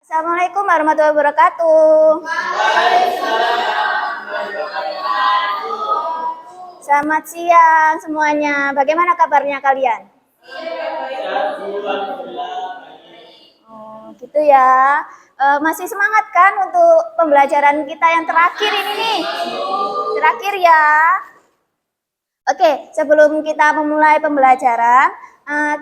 Assalamualaikum warahmatullahi wabarakatuh. Selamat siang semuanya. Bagaimana kabarnya kalian? Oh, gitu ya. Masih semangat kan untuk pembelajaran kita yang terakhir ini nih? Terakhir ya. Oke, sebelum kita memulai pembelajaran,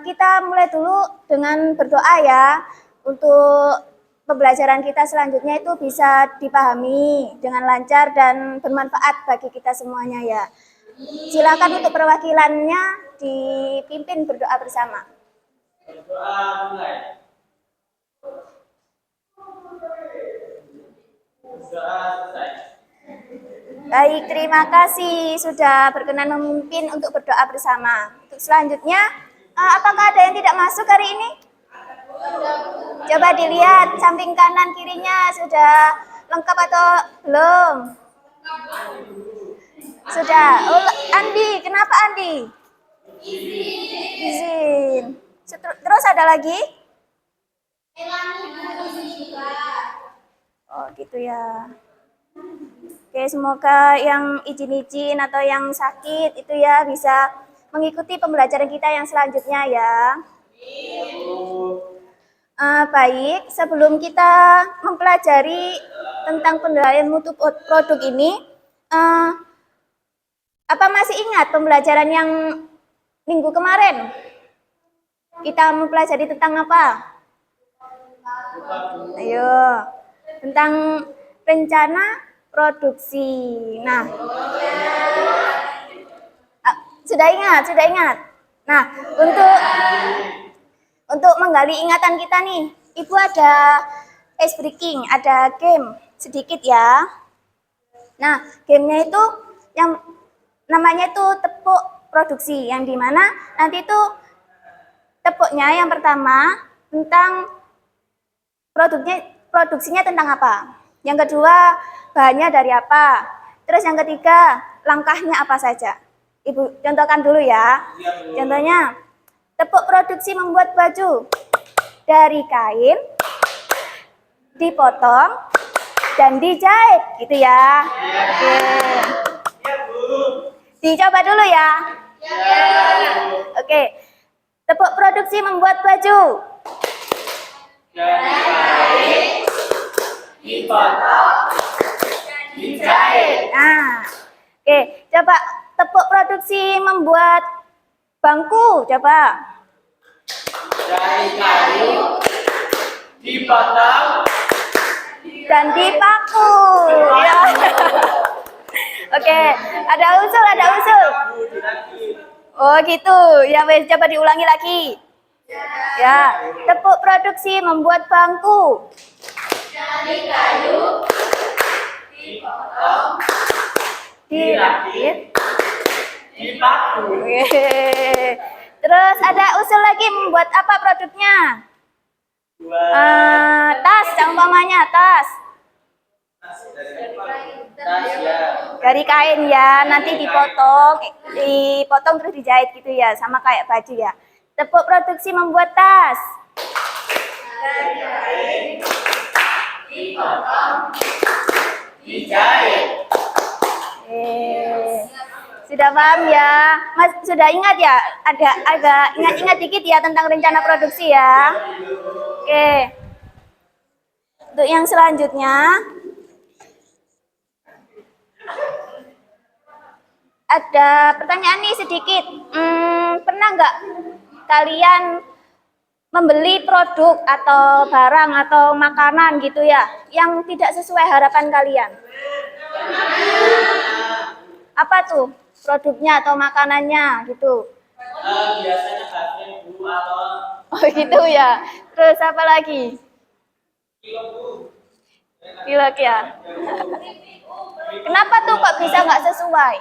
kita mulai dulu dengan berdoa ya. Untuk pembelajaran kita selanjutnya itu bisa dipahami dengan lancar dan bermanfaat bagi kita semuanya ya. Silakan untuk perwakilannya dipimpin berdoa bersama. Berdoa mulai. Berdoa selesai. Baik, terima kasih sudah berkenan memimpin untuk berdoa bersama. Untuk selanjutnya, apakah ada yang tidak masuk hari ini? Coba dilihat samping kanan kirinya sudah lengkap atau belum? Sudah. Oh, Andi, kenapa Andi? Izin. Terus ada lagi? Oh, gitu ya. Oke, semoga yang izin-izin atau yang sakit itu ya bisa mengikuti pembelajaran kita yang selanjutnya ya. Baik, sebelum kita mempelajari tentang penilaian mutu produk ini, apa masih ingat pembelajaran yang minggu kemarin? Kita mempelajari tentang apa? Ayo, tentang rencana produksi. Nah, sudah ingat. Nah, untuk menggali ingatan kita nih, Ibu ada ice breaking, ada game sedikit ya. Nah, gamenya itu yang namanya itu tepuk produksi, yang dimana nanti itu tepuknya yang pertama tentang produksinya tentang apa. Yang kedua, bahannya dari apa. Terus yang ketiga, langkahnya apa saja. Ibu contohkan dulu ya. Contohnya, tepuk produksi membuat baju dari kain, dipotong, dan dijahit, gitu ya. Oke. Dicoba dulu ya. Oke. Tepuk produksi membuat baju dari kain, dipotong, dijahit. Nah, oke. Coba tepuk produksi membuat bangku, coba. Dari kayu, dipotong, dan dipaku. Ya. Oke, ada usul. Oh gitu, ya wes coba diulangi lagi. Ya, tepuk produksi membuat bangku. Dari kayu, dipotong, dirakit, dipaku. Terus ada usul lagi membuat apa produknya? Tas, umpamanya tas. Dari kain ya, nanti dipotong terus dijahit gitu ya, sama kayak baju ya. Tepuk produksi membuat tas. Dari kain, dipotong, dijahit. Sudah paham ya? Mas sudah ingat ya? Agak ingat dikit ya tentang rencana produksi ya. Oke. Untuk yang selanjutnya ada pertanyaan nih sedikit. Pernah nggak kalian membeli produk atau barang atau makanan gitu ya yang tidak sesuai harapan kalian? Apa tuh produknya atau makanannya gitu? Biasanya HP Bu atau. Oh gitu ya. Terus apa lagi? Pilek ya. Kenapa tuh kok bisa nggak sesuai?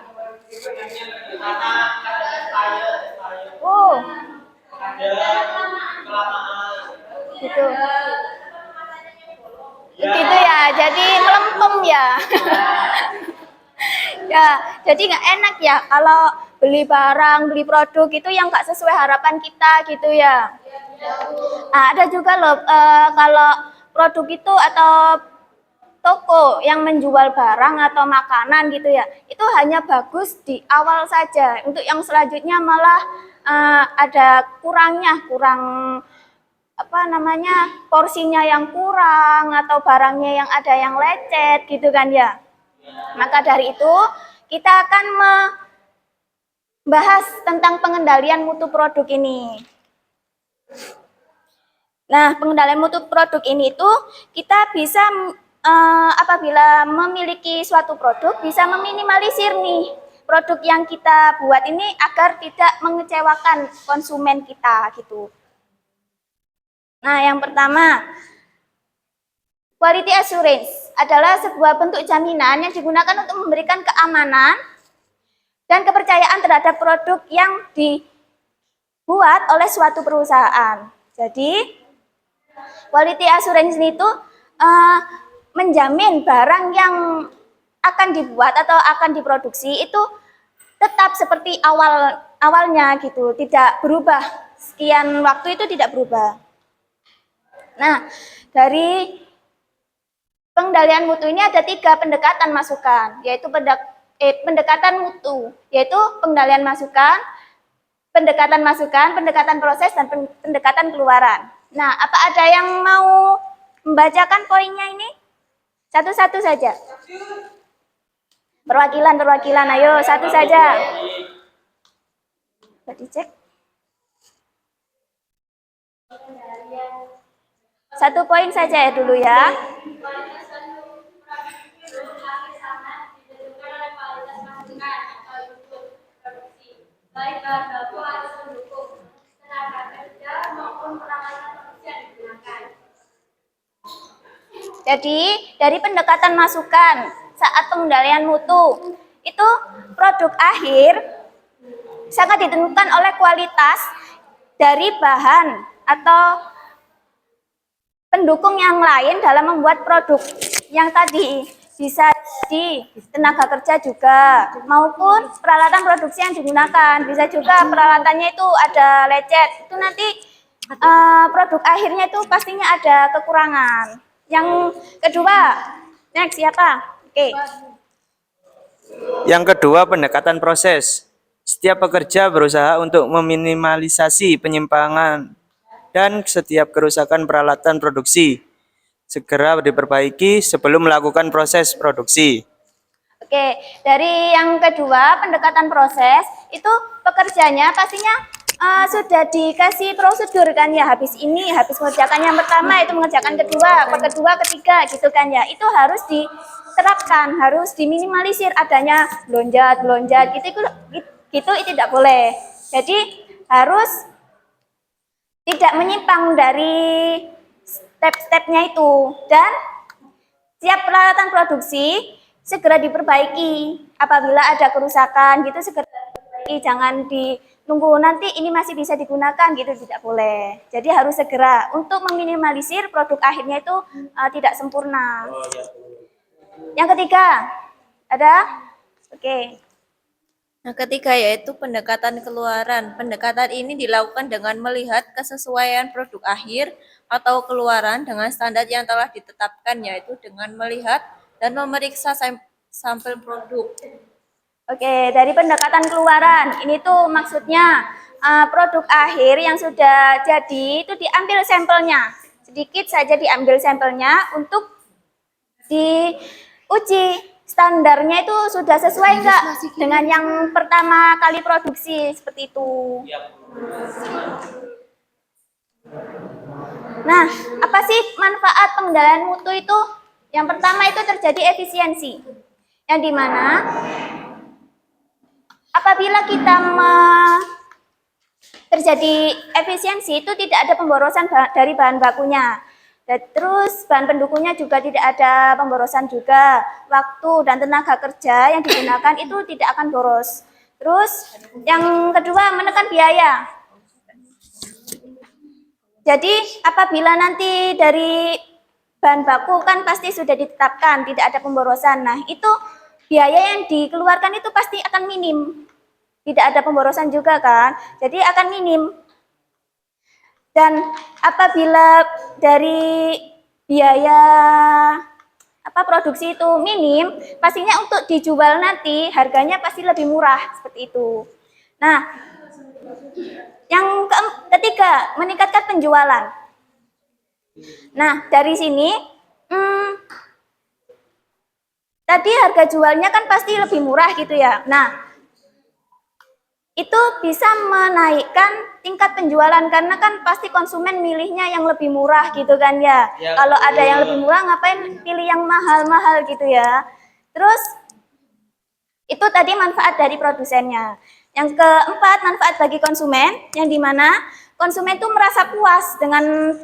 Oh. Gitu. Gitu ya. Jadi melempem ya. Ya, jadi nggak enak ya kalau beli barang, beli produk itu yang nggak sesuai harapan kita gitu ya. Nah, ada juga loh kalau produk itu atau toko yang menjual barang atau makanan gitu ya, itu hanya bagus di awal saja. Untuk yang selanjutnya malah ada kurang porsinya yang kurang atau barangnya yang ada yang lecet gitu kan ya. Maka dari itu kita akan membahas tentang pengendalian mutu produk ini. Nah, pengendalian mutu produk ini itu kita bisa apabila memiliki suatu produk bisa meminimalisir nih produk yang kita buat ini agar tidak mengecewakan konsumen kita gitu. Nah, yang pertama, quality assurance adalah sebuah bentuk jaminan yang digunakan untuk memberikan keamanan dan kepercayaan terhadap produk yang dibuat oleh suatu perusahaan. Jadi, quality assurance itu menjamin barang yang akan dibuat atau akan diproduksi itu tetap seperti awalnya gitu, tidak berubah. Sekian waktu itu tidak berubah. Nah, dari pengendalian mutu ini ada 3 pendekatan masukan, yaitu pendekatan mutu, yaitu pengendalian masukan, pendekatan proses, dan pendekatan keluaran. Nah, apa ada yang mau membacakan poinnya ini? Satu-satu saja. Perwakilan, ayo satu saja. Coba dicek. 1 poin saja ya dulu ya. Baik bahan baku harus mendukung tenaga kerja maupun peralatan produksi yang digunakan. Jadi, dari pendekatan masukan saat pengendalian mutu, itu produk akhir sangat ditentukan oleh kualitas dari bahan atau pendukung yang lain dalam membuat produk yang tadi. Bisa di tenaga kerja juga, maupun peralatan produksi yang digunakan. Bisa juga peralatannya itu ada lecet, itu nanti produk akhirnya itu pastinya ada kekurangan. Yang kedua, next siapa? Oke. Yang kedua, pendekatan proses. Setiap pekerja berusaha untuk meminimalisasi penyimpangan dan setiap kerusakan peralatan produksi segera diperbaiki sebelum melakukan proses produksi. Oke, dari yang kedua, pendekatan proses, itu pekerjanya pastinya sudah dikasih prosedur kan ya, habis mengerjakan yang pertama, itu mengerjakan kedua, ketiga gitu kan ya, itu harus diterapkan, harus diminimalisir adanya lonjat gitu itu tidak boleh. Jadi harus tidak menyimpang dari step-stepnya itu, dan siap peralatan produksi segera diperbaiki. Apabila ada kerusakan gitu segera diperbaiki, jangan ditunggu nanti ini masih bisa digunakan gitu, tidak boleh. Jadi harus segera untuk meminimalisir produk akhirnya itu tidak sempurna. Yang ketiga, ada? Oke. Yang ketiga yaitu pendekatan keluaran. Pendekatan ini dilakukan dengan melihat kesesuaian produk akhir atau keluaran dengan standar yang telah ditetapkan, yaitu dengan melihat dan memeriksa sampel produk. Oke, dari pendekatan keluaran, ini tuh maksudnya produk akhir yang sudah jadi itu diambil sampelnya. Sedikit saja diambil sampelnya untuk diuji. Standarnya itu sudah sesuai enggak dengan yang pertama kali produksi, seperti itu. Nah, apa sih manfaat pengendalian mutu itu? Yang pertama itu terjadi efisiensi, yang dimana apabila kita terjadi efisiensi itu tidak ada pemborosan dari bahan bakunya. Dan terus bahan pendukungnya juga tidak ada pemborosan juga. Waktu dan tenaga kerja yang digunakan itu tidak akan boros. Terus yang kedua, menekan biaya. Jadi apabila nanti dari bahan baku kan pasti sudah ditetapkan, tidak ada pemborosan. Nah, itu biaya yang dikeluarkan itu pasti akan minim. Tidak ada pemborosan juga kan, jadi akan minim. Dan apabila dari biaya produksi itu minim, pastinya untuk dijual nanti harganya pasti lebih murah seperti itu. Nah, yang ketiga, meningkatkan penjualan. Nah, dari sini tadi harga jualnya kan pasti lebih murah gitu ya. Nah, itu bisa menaikkan tingkat penjualan karena kan pasti konsumen milihnya yang lebih murah gitu kan ya. Kalau ada yang lebih murah ngapain pilih yang mahal-mahal gitu ya. Terus itu tadi manfaat dari produsennya. Yang keempat, manfaat bagi konsumen yang dimana konsumen itu merasa puas dengan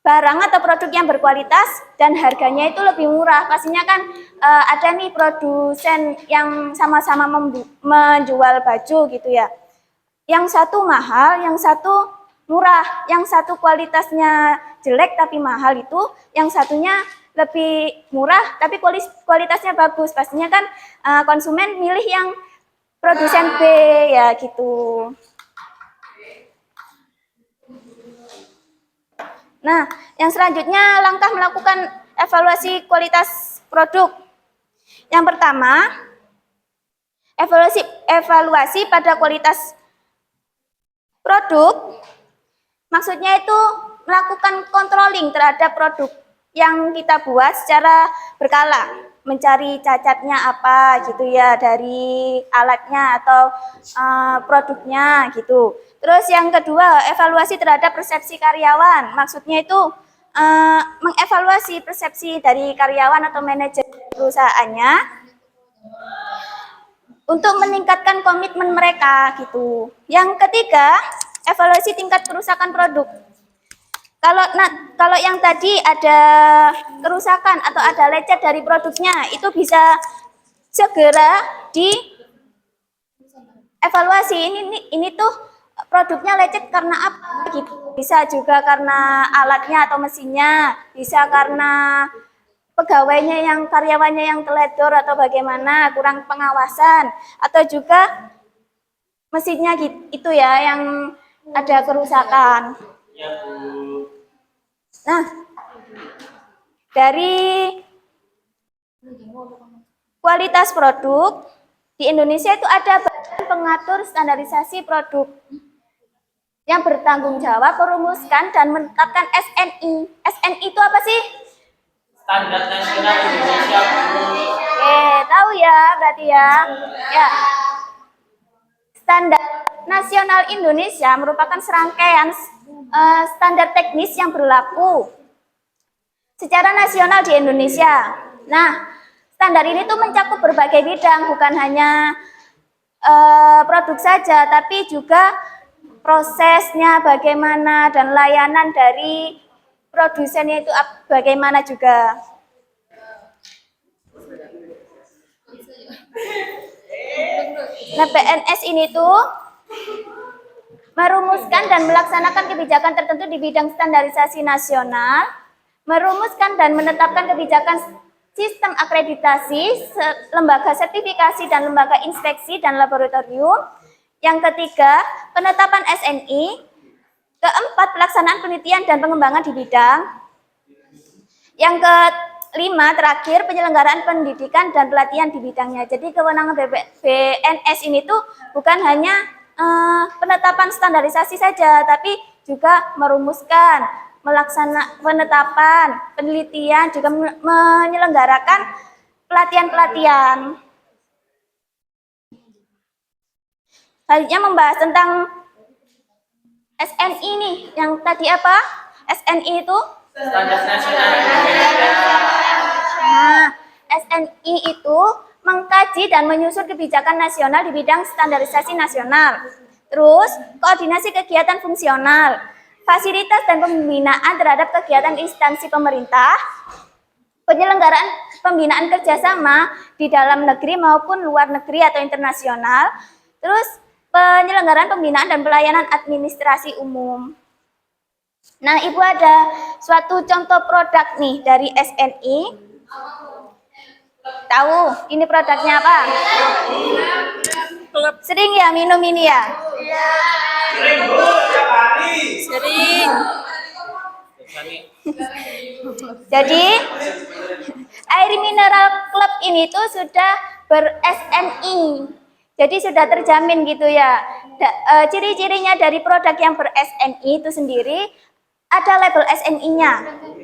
barang atau produk yang berkualitas dan harganya itu lebih murah. Pastinya kan ada nih produsen yang sama-sama menjual baju gitu ya. Yang satu mahal, yang satu murah. Yang satu kualitasnya jelek tapi mahal itu, yang satunya lebih murah tapi kualitasnya bagus. Pastinya kan konsumen milih yang produsen B ya gitu. Nah, yang selanjutnya langkah melakukan evaluasi kualitas produk. Yang pertama, evaluasi pada kualitas produk. Maksudnya itu melakukan controlling terhadap produk yang kita buat secara berkala. Mencari cacatnya apa gitu ya dari alatnya atau produknya gitu. Terus yang kedua, evaluasi terhadap persepsi karyawan. Maksudnya itu mengevaluasi persepsi dari karyawan atau manajer perusahaannya untuk meningkatkan komitmen mereka gitu. Yang ketiga, evaluasi tingkat kerusakan produk. Kalau yang tadi ada kerusakan atau ada lecet dari produknya, itu bisa segera dievaluasi. Ini tuh produknya lecet karena apa gitu. Bisa juga karena alatnya atau mesinnya, bisa karena pegawainya yang karyawannya yang teledor atau bagaimana, kurang pengawasan, atau juga mesinnya gitu, itu ya yang ada kerusakan. Nah, dari kualitas produk di Indonesia itu ada Badan Pengatur Standarisasi Produk yang bertanggung jawab merumuskan dan menetapkan SNI. SNI itu apa sih? Standar Nasional Indonesia. Tahu ya berarti ya. Ya. Standar Nasional Indonesia merupakan serangkaian standar teknis yang berlaku secara nasional di Indonesia. Nah, standar ini tuh mencakup berbagai bidang, bukan hanya produk saja, tapi juga prosesnya bagaimana dan layanan dari produsennya itu bagaimana juga. Nah, PNS ini tuh merumuskan dan melaksanakan kebijakan tertentu di bidang standarisasi nasional, merumuskan dan menetapkan kebijakan sistem akreditasi, lembaga sertifikasi dan lembaga inspeksi dan laboratorium. Yang ketiga, penetapan SNI. Keempat, pelaksanaan penelitian dan pengembangan di bidang. Yang kelima, terakhir, penyelenggaraan pendidikan dan pelatihan di bidangnya. Jadi kewenangan BNS ini tuh bukan hanya penetapan standarisasi saja, tapi juga merumuskan, melaksanakan penetapan, penelitian, juga menyelenggarakan pelatihan-pelatihan. Selanjutnya membahas tentang SNI nih, yang tadi apa? SNI itu? Standar Nasional Indonesia. Nah, SNI itu mengkaji dan menyusun kebijakan nasional di bidang standarisasi nasional. Terus, koordinasi kegiatan fungsional, fasilitas dan pembinaan terhadap kegiatan instansi pemerintah, penyelenggaraan pembinaan kerjasama di dalam negeri maupun luar negeri atau internasional, terus penyelenggaraan pembinaan dan pelayanan administrasi umum. Nah, Ibu ada suatu contoh produk nih dari SNI. Tahu ini produknya apa? Sering ya minum ini ya? Sering, Bu, tiap hari. Sering. Jadi air mineral club ini tuh sudah ber-SNI. Jadi sudah terjamin gitu ya. Ciri-cirinya dari produk yang ber-SNI itu sendiri ada label SNI-nya.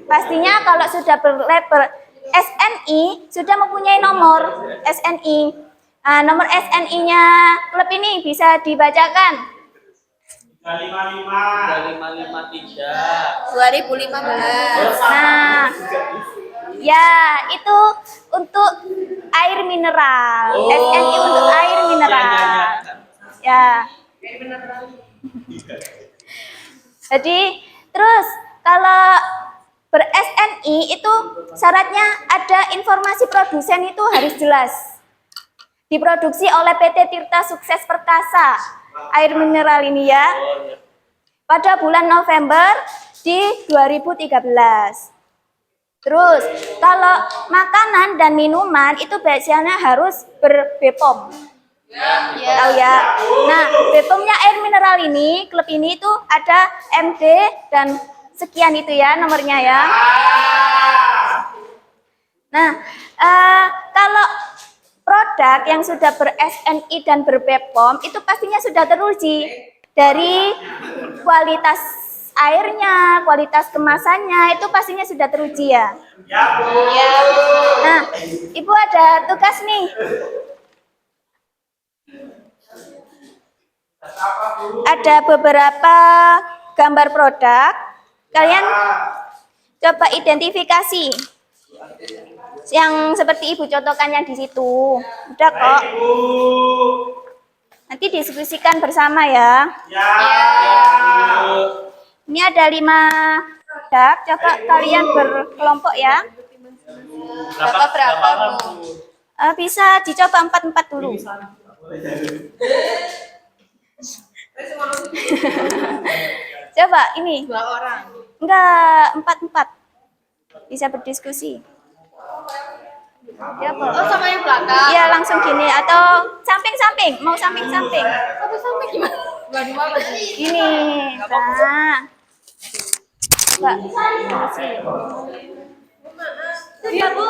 Pastinya kalau sudah berlabel SNI sudah mempunyai nomor SNI. Nah, nomor SNI-nya klub ini bisa dibacakan. 2553. 2015. Nah, ya itu untuk air mineral. SNI untuk air mineral. Ya. Jadi terus kalau ber-SNI itu syaratnya ada informasi produsen itu harus jelas. Diproduksi oleh PT Tirta Sukses Perkasa air mineral ini ya. Pada bulan November di 2013. Terus kalau makanan dan minuman itu biasanya harus ber-BPOM. Tahu ya. Nah, BPOM-nya air mineral ini, klub ini itu ada MD dan sekian itu ya nomornya ya. Nah, kalau produk yang sudah ber-SNI dan ber-BPOM itu pastinya sudah teruji dari kualitas airnya, kualitas kemasannya itu pastinya sudah teruji ya. Ya. Nah, Ibu ada tugas nih. Ada beberapa gambar produk. Kalian coba identifikasi yang seperti Ibu contohkannya di situ. Udah kok. Nanti diskusikan bersama ya. Ini ada 5 produk. Coba kalian berkelompok ya. Berapa Bu? Bisa dicoba 4-4 dulu. Coba ini. 2 orang. Enggak, 4-4. Bisa berdiskusi. Ya, Pak. Oh, sama yang belakang. Iya, langsung gini atau samping-samping. Mau samping-samping. Sampai gimana? Gimana sih? Gini. Nah. Mbak, bersih. Iya, Bu.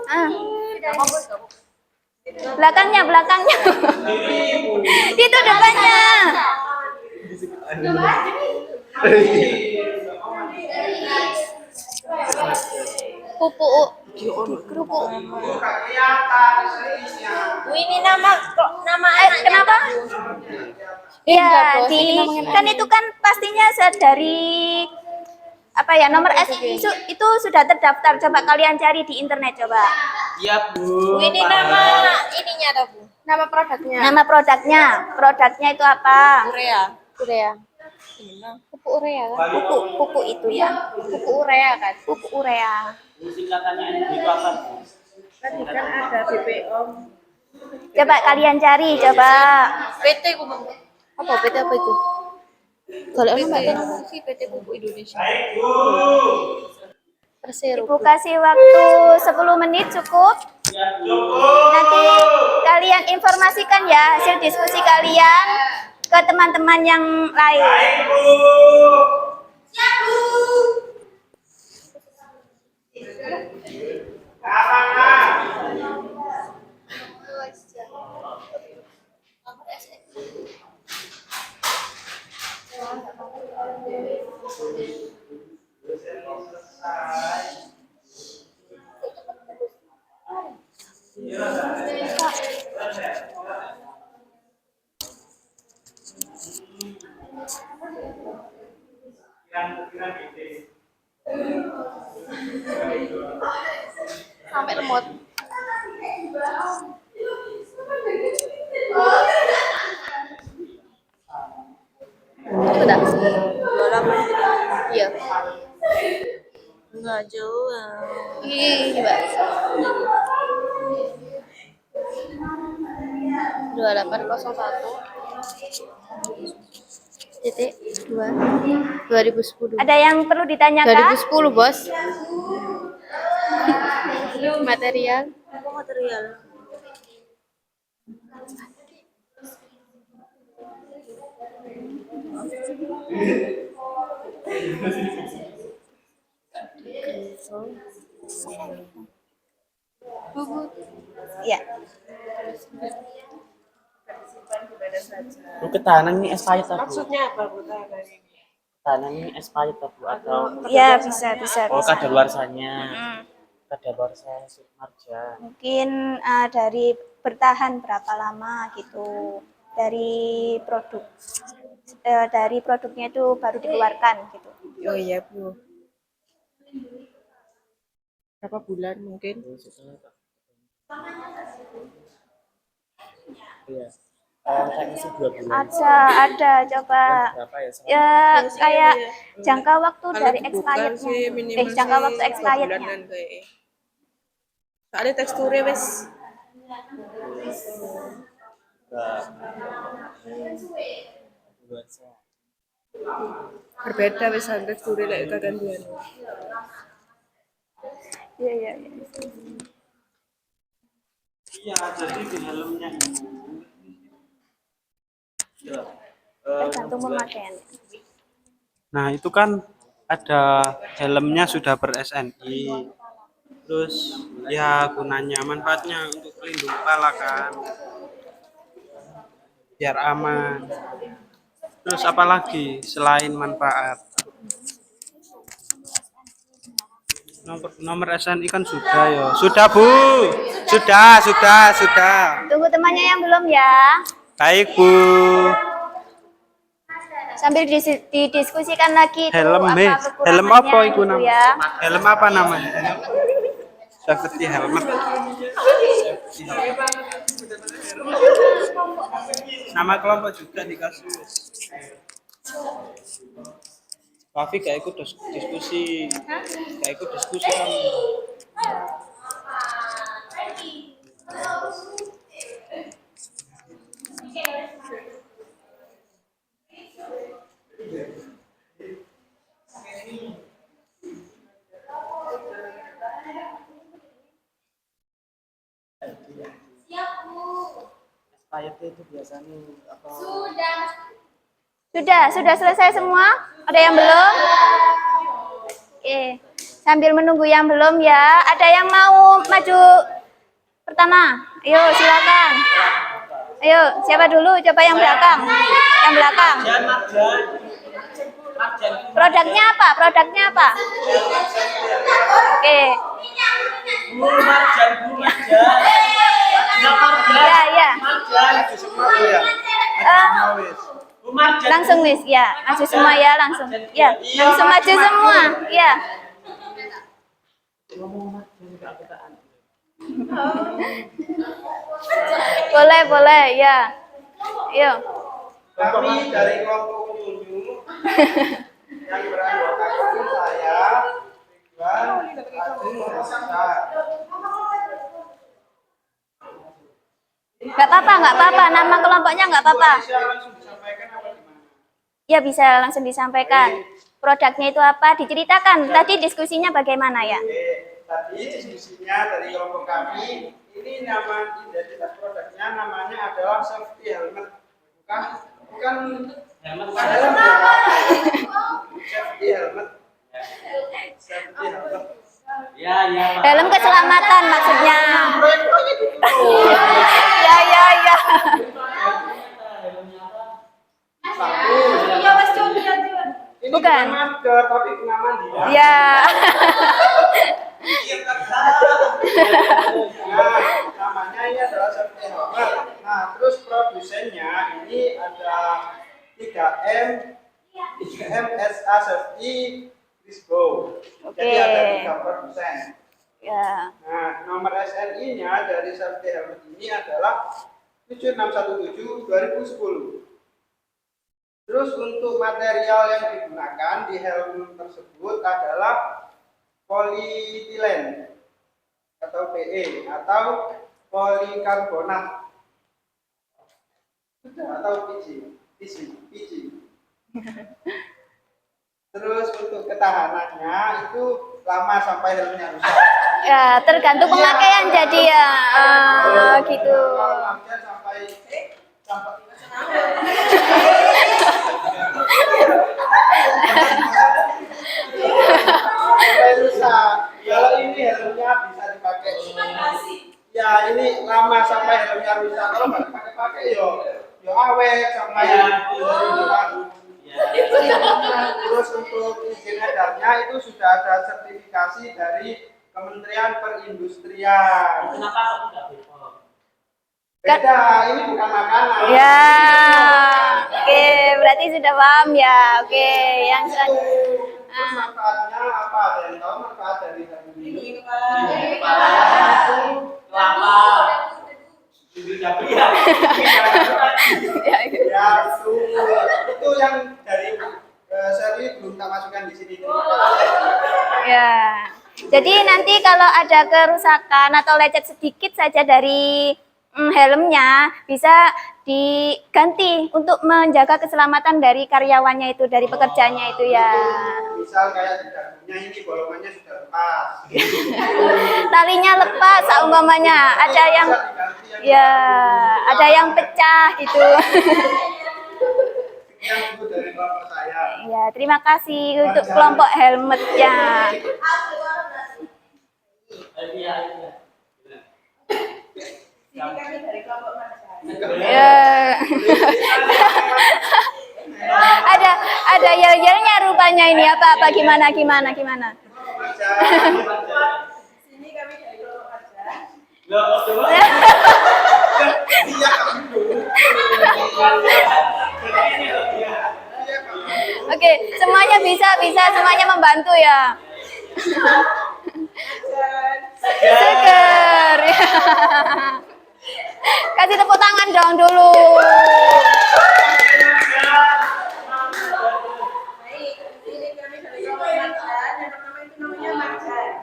Ah. Belakangnya. Itu depannya. Pupuk kerupuk. Ini nama anaknya. Kenapa? Iya, kan itu kan pastinya dari apa ya nomor SI itu sudah terdaftar. Coba kalian cari di internet coba. Iya, Bu. Ini nama ininya atau Bu? Nama produknya. Nama produknya itu apa? Urea. Pupuk urea kan? Pupuk itu ya. Pupuk urea kan? Pupuk urea. Singkatannya itu apa, Bu? Tadi kan ada BPOM. Coba kalian cari coba. PT Pupuk. Apa PT apa itu? Kalau PT PT Pupuk Indonesia. Persero. Ibu kasih waktu 10 menit cukup. Nanti kalian informasikan ya hasil diskusi kalian ke teman-teman yang lain. Sampai lemot. Itu dah. 28. Iya. Enggak jelas. Ih, Mbak. 2801 titik 2 2010. Ada yang perlu ditanyakan? 2010, Bos. Material. Apa material? Ya. Ketahanan ini expired apa? Maksudnya apa Bu tahanan ini? Ketahanan ini expired apa? Atau Ya, bisa. kadaluarsanya? Hmm. Kadaluarsa marjan. Mungkin dari bertahan berapa lama gitu. Dari produknya itu baru dikeluarkan gitu. Oh iya Bu. Berapa bulan mungkin? Iya. Kayaknya sih 2 bulan. Ada coba Berapa ya? ya kayak jangka waktu Kalau dari dibuka expirednya. sih minimal Jangka sih waktu 2 expirednya. bulanan kayaknya. Soalnya teksturnya wes Kadaluarsa. berbeda wes teksturnya kayak kegantian. Iya. Iya, jadi di dalamnya Tergantung pemakaiannya. Nah, itu kan ada helmnya sudah ber-SNI. Terus ya gunanya manfaatnya untuk pelindung kepala kan. Biar aman. Terus apalagi selain manfaat? Nomor SNI kan sudah ya. Sudah, Bu. Sudah. Tunggu temannya yang belum ya. Baik, Bu. Sambil didiskusikan lagi itu Helm, apa kekurangannya helm apa itu gitu namanya? ya. Helm apa namanya? Safety helmet. Nama kelompok juga dikasih. Rafi gak ikut diskusi. Gak ikut diskusi kamu. expired itu biasanya apa? Sudah selesai semua? Ada yang belum? Oke. Sambil menunggu yang belum ya. Ada yang mau maju pertama? Ayo silakan. Ayo, siapa dulu? Coba yang belakang. Yang belakang. Produknya apa? Oke. Ya. Langsung wis ya. Maju semua ya langsung. Ya, langsung maju semua. Ya. Boleh ya. Ayo. Kami dari kelompok petunjuk yang beranggotakan saya, Ridwan, Agung, Reza. Nggak apa-apa. Nama kelompoknya nggak apa-apa. Bisa langsung disampaikan apa gimana? Ya bisa langsung disampaikan. Produknya itu apa? Diceritakan. Tadi diskusinya bagaimana ya? Oke, tadi diskusinya dari kelompok kami, ini nama identitas produknya namanya adalah safety helmet. Bukan helmet ya. Safety helmet. Ya, Pak. Helm keselamatan maksudnya. Ya. Ini Bukan. masker tapi pengaman dia. Ya. Nah, namanya ini adalah safety helmet. Nah, terus produsennya ini ada 3M SA Safety Risco. Jadi Oke. ada 3 produsen. Ya. Nah, nomor SNI-nya dari safety helmet ini adalah 7617/2010. Terus untuk material yang digunakan di helm tersebut adalah polietilen atau PE atau polikarbonat atau PG. Terus untuk ketahanannya itu lama sampai helmnya rusak. Ya, tergantung pemakaian jadi ya. Gitu. Sampai rusak. helmnya bisa dipakai. Ya ini lama sampai helmnya rusak. Kalau nggak dipakai yo awet sampai terus untuk izin edarnya itu sudah ada sertifikasi dari Kementerian Perindustrian. Kenapa aku nggak bebas? Beda, ini bukan makanan. Ya, oke, berarti sudah paham ya. Oke, yang selanjutnya. Terus manfaatnya apa? Ada yang tahu manfaat dari helm ini? Kelapa. Ya, itu yang dari seri belum tak masukkan di sini. Ya. Jadi nanti kalau ada kerusakan atau lecet sedikit saja dari helmnya bisa diganti untuk menjaga keselamatan dari karyawannya itu, dari pekerjanya itu ya. Misal kayak di dagunya ini bolongannya sudah lepas. Talinya lepas, umpamanya ada yang ya, ada yang pecah gitu. Yang itu dari bapak saya. Ya, terima kasih untuk kelompok helmetnya. Ya. ada yel-yelnya rupanya ini apa gimana. Sini kami dari kelompok kerja. Oke, semuanya bisa semuanya membantu ya. Seger. Kasih tepuk tangan dong dulu. Baik, ini kami dari kelompok marjan. Yang pertama itu namanya marjan.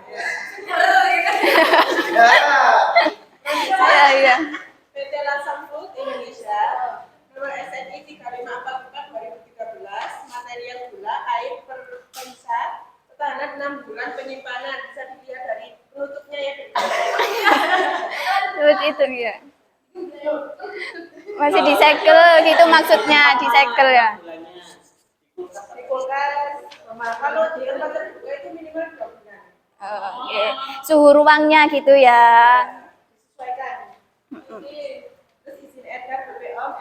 Iya. PT Lasem Food Indonesia, nomor SNI 3544 2013, material gula, air perpisah, ketahanan 6 bulan, penyimpanan, bisa dilihat dari penutupnya ya. Seperti itu ya. Masih disegel gitu maksudnya, disegel ya. Di kulkas, kalau di tempat terbuka itu minimal 2 bulan. Oke, suhu ruangnya gitu ya. Sesuaikan. Terus izin edar BPOM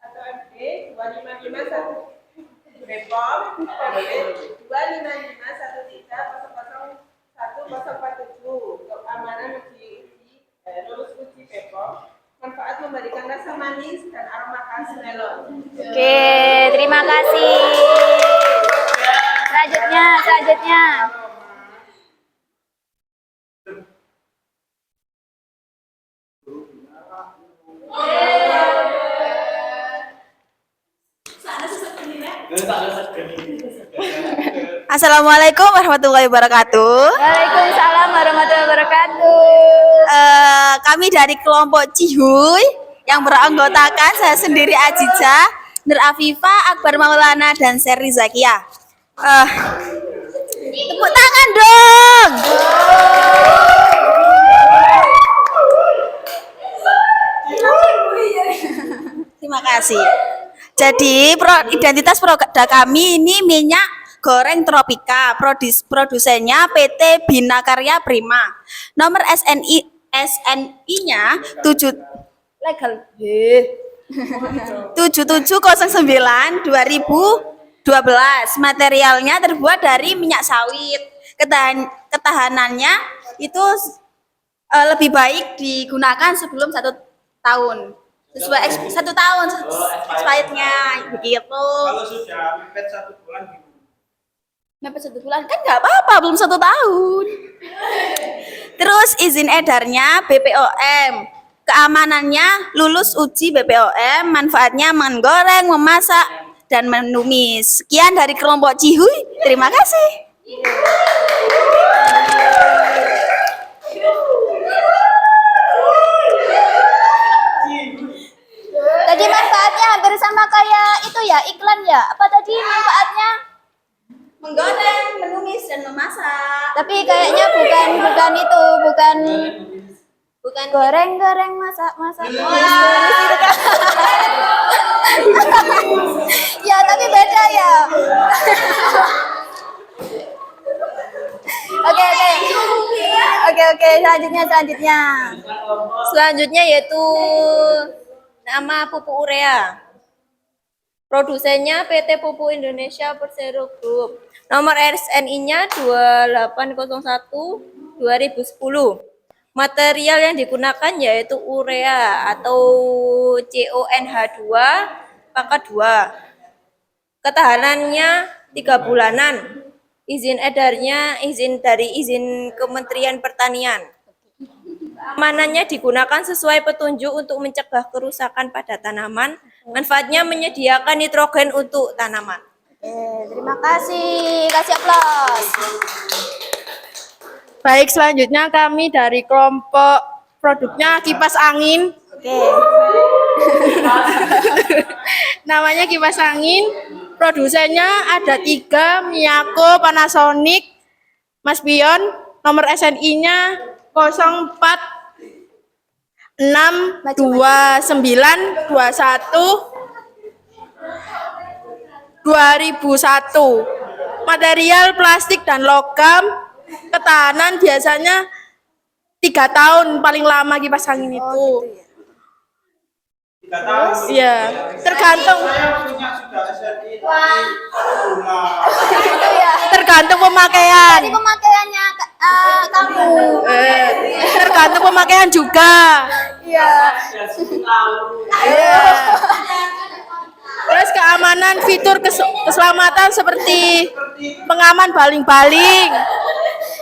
atau MD 2551 BPOM MD 25513001047 keamanan lulus uji BPOM, manfaat memberikan rasa manis dan aroma khas melon. Oke, terima kasih. Selanjutnya. Assalamualaikum warahmatullahi wabarakatuh. Waalaikumsalam warahmatullahi wabarakatuh. Kami dari kelompok Cihuy yang beranggotakan saya sendiri Aziza, Nur Afifah, Akbar Maulana, dan Seri Zakia. Tepuk tangan dong. Terima kasih. Jadi identitas produk kami ini minyak goreng Tropika. Produsennya PT Bina Karya Prima. Nomor SNI-nya 7709/2012. Materialnya terbuat dari minyak sawit. Ketahanannya itu lebih baik digunakan sebelum 1 tahun. Sesuai 1 tahun expirednya begitu. Kalau sudah mepet 1 bulan gimana? Mepet 1 bulan kan nggak apa-apa, belum 1 tahun. Terus izin edarnya BPOM, keamanannya lulus uji BPOM, manfaatnya menggoreng, memasak, dan menumis. Sekian dari kelompok Cihuy, terima kasih. Tadi manfaatnya hampir sama kayak itu ya, iklan ya. Apa tadi manfaatnya? Menggoreng, menumis, dan memasak. Tapi kayaknya bukan itu, bukan goreng, masak. Ya, tapi beda ya. Oke, oke. Oke, oke. Selanjutnya. Selanjutnya yaitu nama pupuk urea. Produsennya PT Pupuk Indonesia Persero Group. Nomor SNI-nya 2801-2010. Material yang digunakan yaitu urea atau CONH2 pangkat 2. Ketahanannya 3 bulanan. Izin edarnya izin Kementerian Pertanian. Keamanannya digunakan sesuai petunjuk untuk mencegah kerusakan pada tanaman. Manfaatnya menyediakan nitrogen untuk tanaman. Oke, terima kasih. Kasih aplaus. Baik, selanjutnya kami dari kelompok produknya kipas angin. Oke. Namanya kipas angin. Produsennya ada 3, Miyako, Panasonic, Mas Pion. Nomor SNI-nya 0466212001. Material plastik dan logam. Ketahanan biasanya 3 tahun paling lama kipas angin itu. Iya, tergantung Saya punya sudah SNI. Itu ya. tergantung pemakaian. Tadi pemakaiannya kamu. Tergantung pemakaian juga. Iya. Iya. Terus keamanan, fitur keselamatan seperti pengaman baling-baling,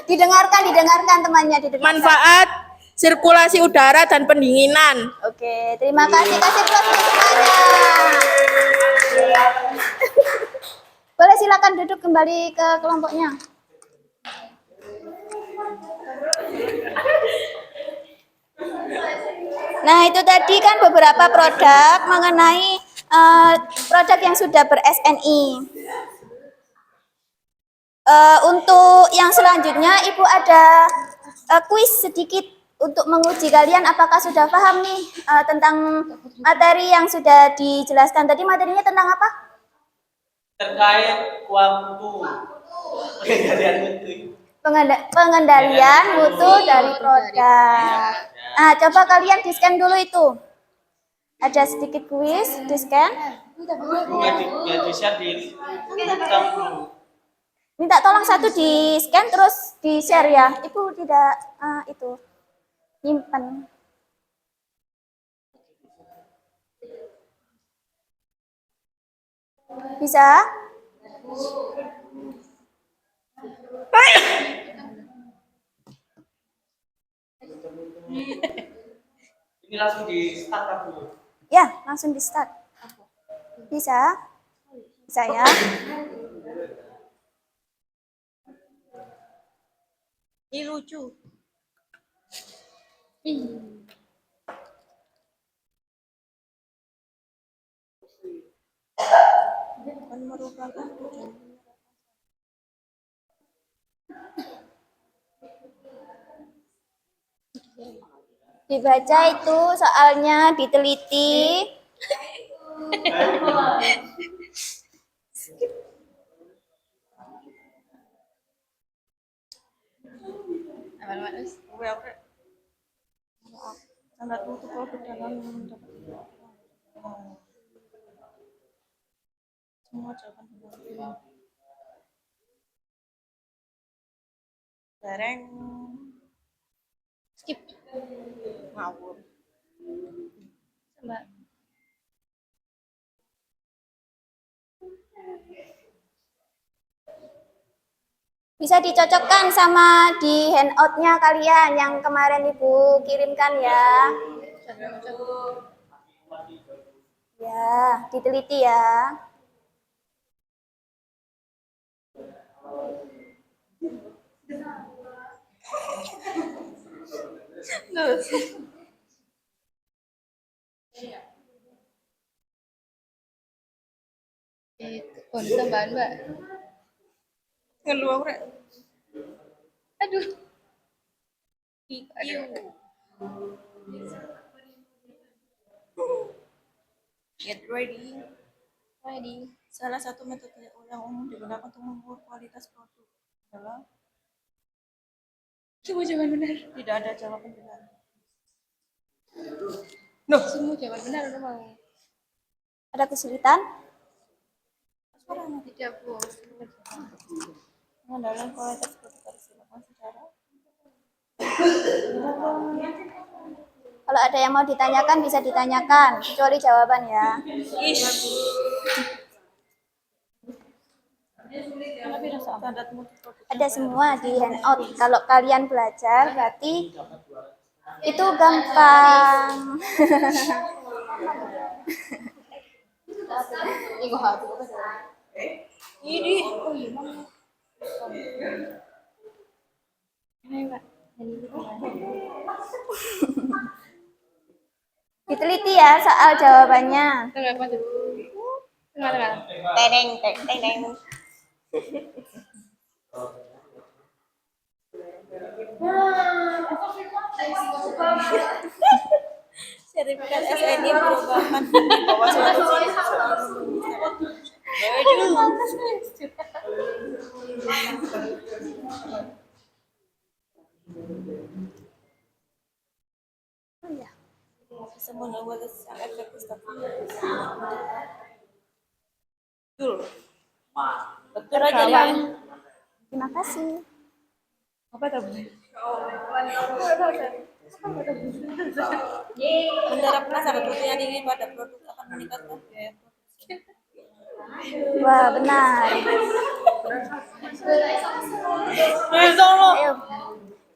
Didengarkan temannya, didengarkan. manfaat sirkulasi udara dan pendinginan. Oke, terima kasih. Kasih aplaus untuk semuanya. Boleh silakan duduk kembali ke kelompoknya. Nah, itu tadi kan beberapa produk mengenai produk yang sudah ber-SNI. Untuk yang selanjutnya, Ibu ada kuis sedikit untuk menguji kalian apakah sudah paham nih tentang materi yang sudah dijelaskan. Tadi materinya tentang apa? Terkait waktu pengendalian mutu. Pengendalian mutu dari produk. Nah, coba kalian di-scan dulu itu. Ada sedikit kuis, di-scan. Nggak bisa di rekam dulu. Minta tolong satu di-scan terus di-share ya. Ibu tidak itu nyimpan. Bisa? Ini langsung di start dulu. Ya, langsung di-start. Bisa? Bisa ya? Ini lucu. Bukan merupakan tujuan. Dibaca itu soalnya, diteliti. Tanda tutup produk dalam semua jawaban benar. Bareng skip ngawur. Coba. Bisa dicocokkan sama di handout-nya kalian yang kemarin Ibu kirimkan ya. Ya, diteliti ya. Itu tambahan, Mbak. Ngeluang, Rek. Aduh. Get ready. Salah satu metode yang umum digunakan untuk mengukur kualitas produk adalah Semua jawaban benar. Tidak ada jawaban benar. Semua jawaban benar memang. Ada kesulitan? Tidak, Bu. Mengendalam kualitas produk harus dilakukan secara Kalau ada yang mau ditanyakan bisa ditanyakan, kecuali jawaban ya. standar mutu produk. Ada semua di handout. Kalau kalian belajar berarti itu gampang. Ini Diteliti ya soal jawabannya. Tengah apa tuh? Tengah. teneng teng teneng. Sertifikat SNI merupakan di bawah semua nomor sangat bagus tapi betul aja ya. Terima kasih. Antara penasaran produk yang ingin pada produk akan meningkatkan biaya produksi. Wah, benar. Ayo,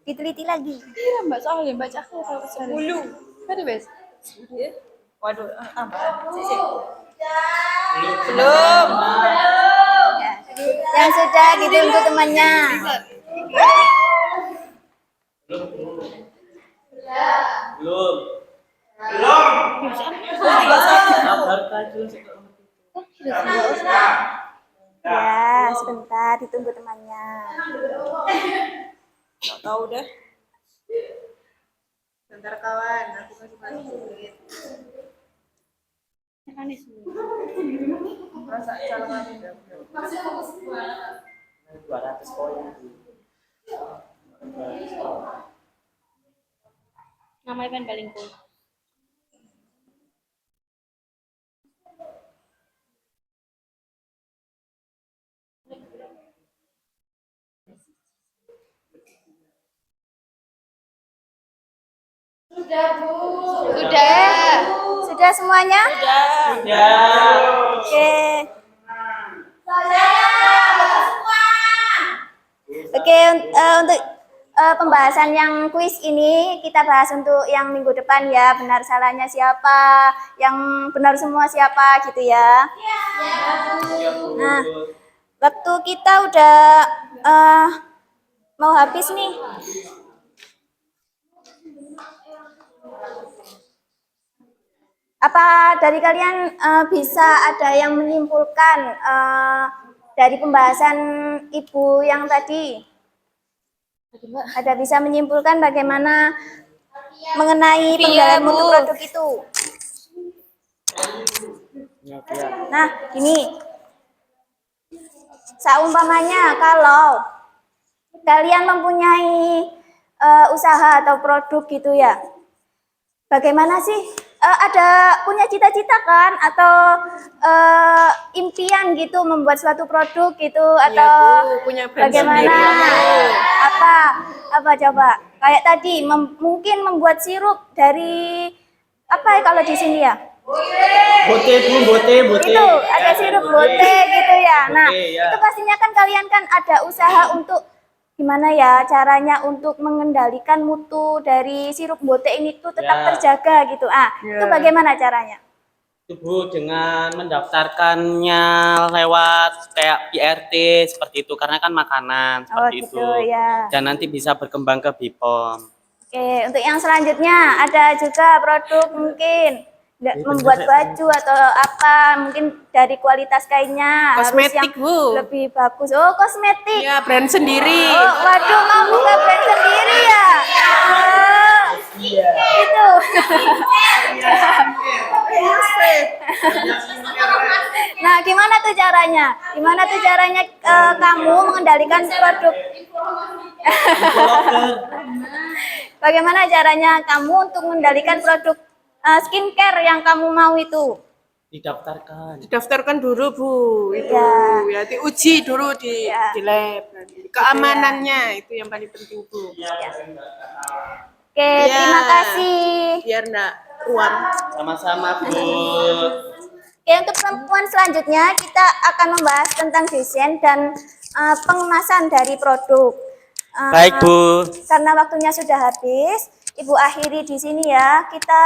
diteliti lagi. Iya, Mbak, soalnya baca aku kalau 10. Kan, Bes? Waduh, sisi. Belum. Yang sudah ditunggu temannya. Belum. Ya, sebentar ditunggu temannya. Nggak tahu deh. Bentar kawan, aku masih bantuin. Rasa calon kami. 200 poin. Namanya kan paling cool. Sudah semuanya? Ya. Oke. Oke, untuk pembahasan yang kuis ini kita bahas untuk yang minggu depan ya. Benar salahnya siapa, yang benar semua siapa gitu ya. Nah, waktu kita udah mau habis nih. Apa dari kalian bisa ada yang menyimpulkan dari pembahasan Ibu yang tadi? Ada bisa menyimpulkan bagaimana mengenai pengendalian mutu produk itu? Nah, gini. Seumpamanya kalau kalian mempunyai usaha atau produk gitu ya. Bagaimana sih? Ada punya cita-cita kan atau impian gitu membuat suatu produk gitu atau punya brand bagaimana? sendiri. Apa coba? Kayak tadi mungkin membuat sirup dari apa ya kalau di sini ya? Bote, Bu, bote. Itu ada sirup bote gitu ya. Nah, Bote, ya. itu pastinya kan kalian kan ada usaha untuk gimana ya caranya untuk mengendalikan mutu dari sirup bote ini tuh tetap Ya. terjaga gitu. Itu bagaimana caranya? Itu Bu dengan mendaftarkannya lewat kayak IRT seperti itu karena kan makanan Oh seperti gitu itu. ya. Dan nanti bisa berkembang ke BPOM. Oke, untuk yang selanjutnya ada juga produk mungkin membuat baju atau apa mungkin dari kualitas kainnya Kosmetik, harus yang Bu. lebih bagus. Oh, kosmetik. Iya, brand sendiri. Oh, waduh, mau buka brand sendiri ya? Oh, itu. Nah, gimana tuh caranya? Gimana tuh caranya kamu mengendalikan produk? bagaimana caranya kamu untuk mengendalikan produk skincare yang kamu mau itu? Didaftarkan. Didaftarkan dulu Bu, itu Ya. ya diuji dulu di Ya. di lab. Keamanannya itu yang paling penting Bu. Oke, Ya. terima kasih. Biar enggak ruam. Sama-sama Bu. Oke, untuk pertemuan selanjutnya kita akan membahas tentang desain dan pengemasan dari produk. Baik Bu. Karena waktunya sudah habis, Ibu akhiri di sini ya. Kita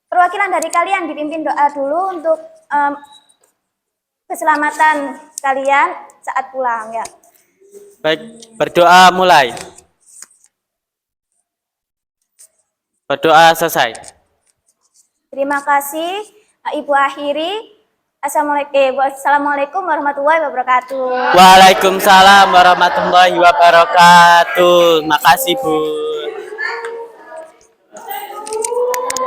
perwakilan dari kalian dipimpin doa dulu untuk keselamatan kalian saat pulang ya. Baik, berdoa mulai. Berdoa selesai. Terima kasih Ibu akhiri. Assalamualaikum warahmatullahi wabarakatuh. Waalaikumsalam warahmatullahi wabarakatuh. Makasih Bu.